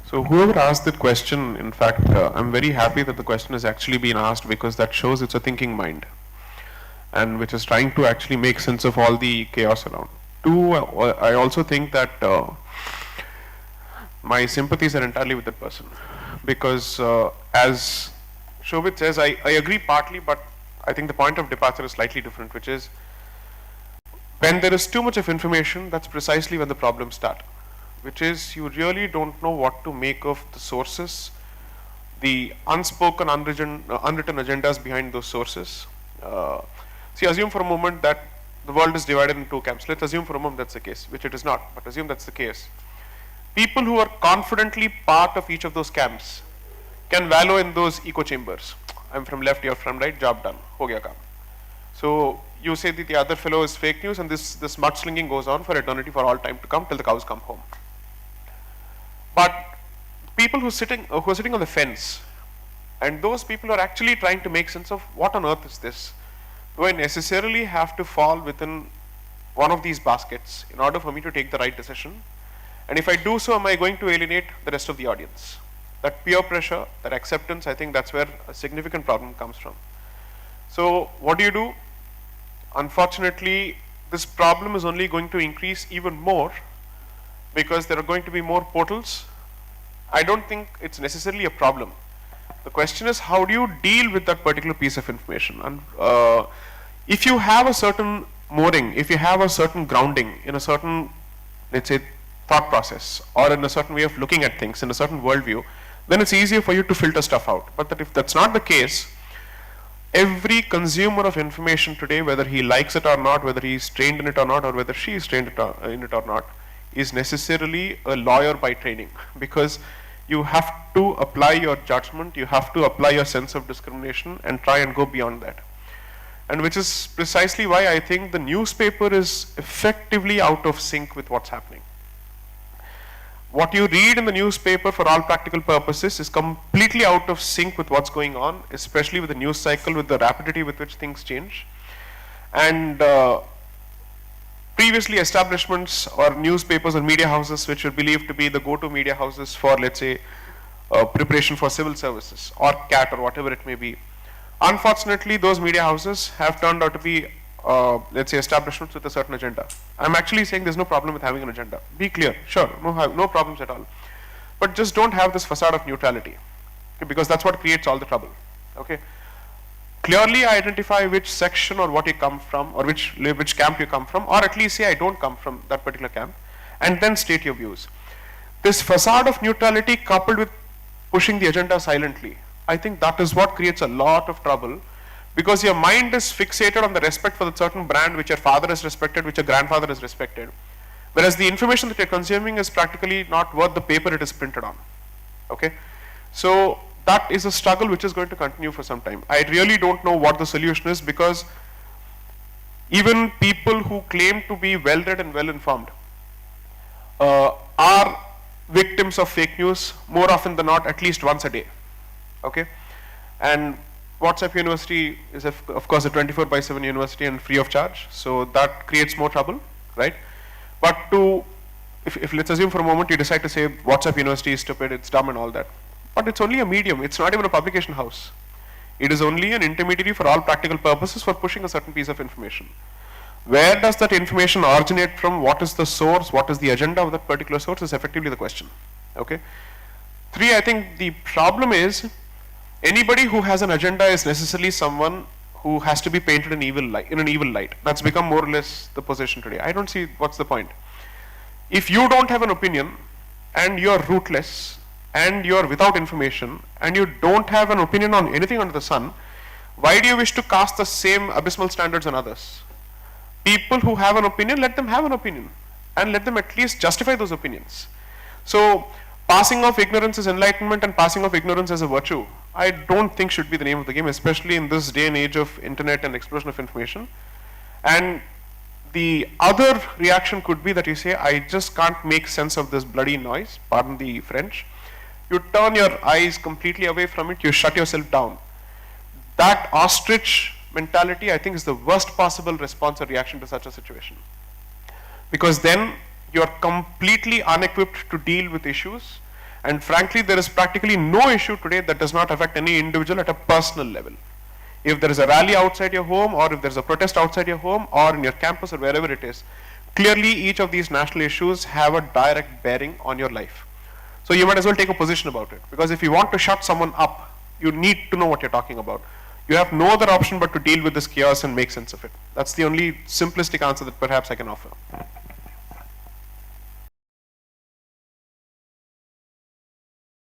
So whoever asked that question, in fact, I'm very happy that the question has actually been asked, because that shows it's a thinking mind, and which is trying to actually make sense of all the chaos around. Two, I also think that my sympathies are entirely with that person, because as Shobit says, I agree partly, but I think the point of departure is slightly different, which is when there is too much of information, that's precisely when the problems start, which is you really don't know what to make of the sources, the unspoken, unwritten agendas behind those sources. See, assume for a moment that the world is divided into two camps. Let's assume for a moment that's the case, which it is not, but assume that's the case. People who are confidently part of each of those camps can wallow in those echo chambers. I'm from left, you're from right, job done, ho gaya kaam. So you say that the other fellow is fake news, and this mudslinging goes on for eternity, for all time to come, till the cows come home. But people who are sitting on the fence, and those people are actually trying to make sense of what on earth is this? Do I necessarily have to fall within one of these baskets in order for me to take the right decision? And if I do so, am I going to alienate the rest of the audience? That peer pressure, that acceptance, I think that's where a significant problem comes from. So what do? Unfortunately, this problem is only going to increase even more, because there are going to be more portals. I don't think it's necessarily a problem. The question is, how do you deal with that particular piece of information? And if you have a certain mooring, if you have a certain grounding in a certain, let's say, thought process, or in a certain way of looking at things, in a certain worldview, then it's easier for you to filter stuff out. But that if that's not the case, every consumer of information today, whether he likes it or not, whether he's trained in it or not, or whether she is trained in it or not, is necessarily a lawyer by training, because you have to apply your judgment, you have to apply your sense of discrimination and try and go beyond that. And which is precisely why I think the newspaper is effectively out of sync with what's happening. What you read in the newspaper for all practical purposes is completely out of sync with what's going on, especially with the news cycle, with the rapidity with which things change. And previously establishments or newspapers or media houses which are believed to be the go-to media houses for, let's say, preparation for civil services or CAT or whatever it may be. Unfortunately, those media houses have turned out to be, let's say, establishments with a certain agenda. I'm actually saying there's no problem with having an agenda. Be clear, sure, no problems at all. But just don't have this facade of neutrality, okay, because that's what creates all the trouble. Okay. Clearly identify which section or what you come from, or which camp you come from, or at least say I don't come from that particular camp, and then state your views. This facade of neutrality coupled with pushing the agenda silently, I think that is what creates a lot of trouble, because your mind is fixated on the respect for the certain brand which your father has respected, which your grandfather has respected, whereas the information that you're consuming is practically not worth the paper it is printed on. Okay, so that is a struggle which is going to continue for some time. I really don't know what the solution is, because even people who claim to be well-read and well-informed are victims of fake news more often than not, at least once a day. Okay, and WhatsApp University is of course a 24/7 university and free of charge, so that creates more trouble, right? But if let's assume for a moment you decide to say WhatsApp University is stupid, it's dumb and all that, but it's only a medium, it's not even a publication house. It is only an intermediary for all practical purposes for pushing a certain piece of information. Where does that information originate from? What is the source? What is the agenda of that particular source is effectively the question. Okay. 3, I think the problem is anybody who has an agenda is necessarily someone who has to be painted in an evil light. That's become more or less the position today. I don't see what's the point. If you don't have an opinion and you're rootless and you're without information and you don't have an opinion on anything under the sun, why do you wish to cast the same abysmal standards on others? People who have an opinion, let them have an opinion and let them at least justify those opinions. So passing off ignorance as enlightenment and passing off ignorance as a virtue, I don't think should be the name of the game, especially in this day and age of internet and explosion of information. And the other reaction could be that you say, I just can't make sense of this bloody noise, pardon the French. You turn your eyes completely away from it, you shut yourself down. That ostrich mentality, I think, is the worst possible response or reaction to such a situation. Because then you're completely unequipped to deal with issues, And frankly, there is practically no issue today that does not affect any individual at a personal level. If there is a rally outside your home, or if there's a protest outside your home, or in your campus, or wherever it is, clearly each of these national issues have a direct bearing on your life. So you might as well take a position about it. Because if you want to shut someone up, you need to know what you're talking about. You have no other option but to deal with this chaos and make sense of it. That's the only simplistic answer that perhaps I can offer.